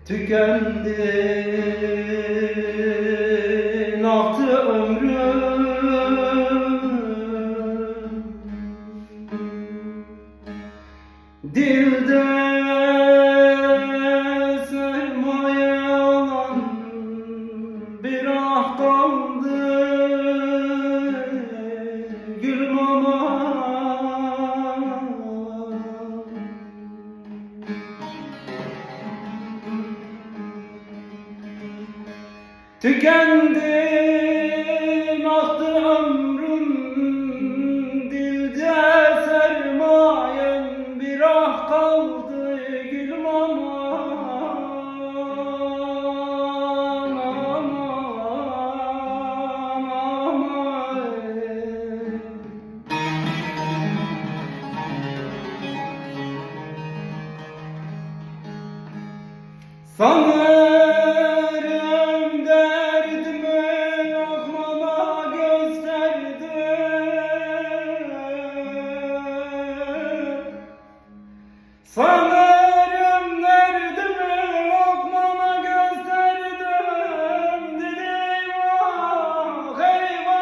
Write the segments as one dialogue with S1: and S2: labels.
S1: Tükendi, aktı ömrüm, dilde sermaye olan bir ah kaldı, gülüm aman. Tükendim, aktı ömrüm, dilde sermayem bir ah kaldı, gülüm aman, aman, aman. Sanırım derdimi lokmama gösterdim. Sanırım derdimi lokmama gösterdim. Dilim ah eyvah.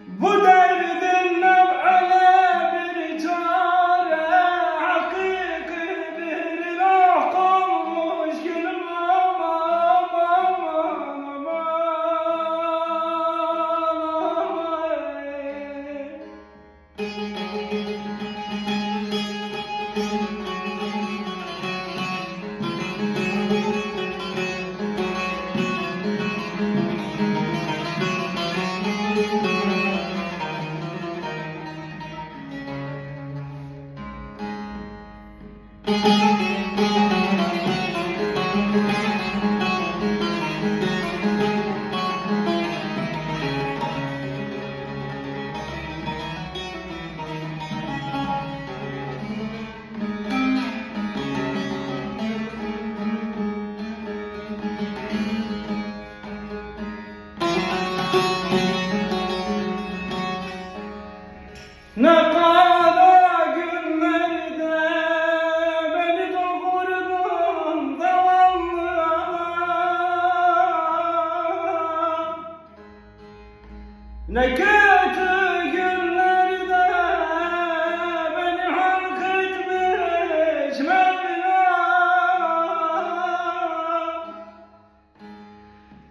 S1: Bu derdin nev'ale bir çare, hakiki bir ilah kalmış, gülüm aman, aman, ne kadar günlerde beni doğurdun zavallı anam. Ne kötü günlerde beni halk etmiş Mevlam.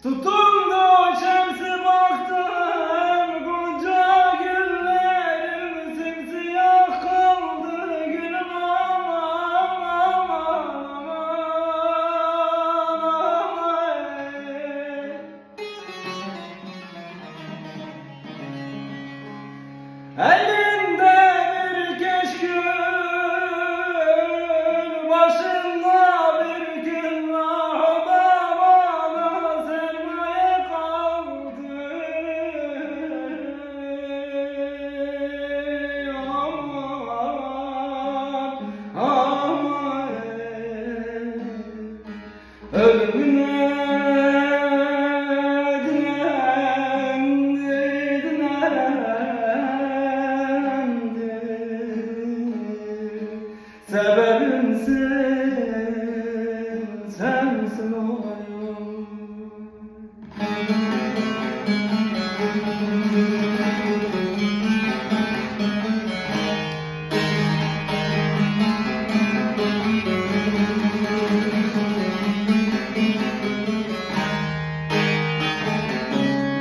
S1: Tutundu şemsi baktım, gonca güllerim simsiyah kaldı, gülüm aman, aman, aman. Elinde bir keşkül, başında bir küllah, o da bana sermaye kaldı. Aman, aman, ölümüne sebebimsin, sensin olayım.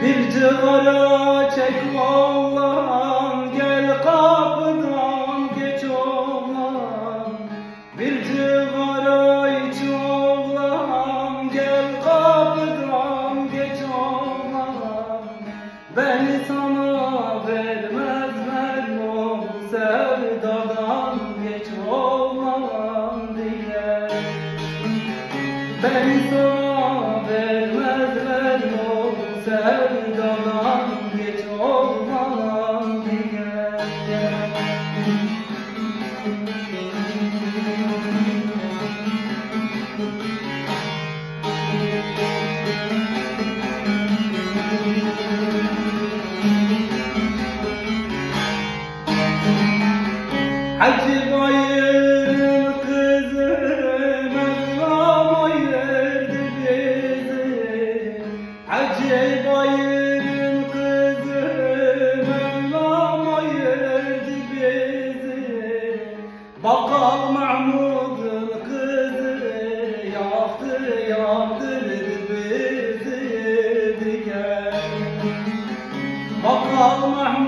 S1: Bir cigara çek oğlan, gel kapıdan geç oğlan. Bir cigara iç oğlan, gel kapıdan geç oğlan. Beni sana vermezler o sevdadan geç oğlan diye. Beni sana vermezler o sevdadan geç oğlan. Hacı bayırın kızı Mevlam ayırdı bizi. Hacı bayırın kızı Mevlam ayırdı bizi. Bakkal Mahmud'un kızı yaktı yandırdı bizi diye. Bakkal Mahmud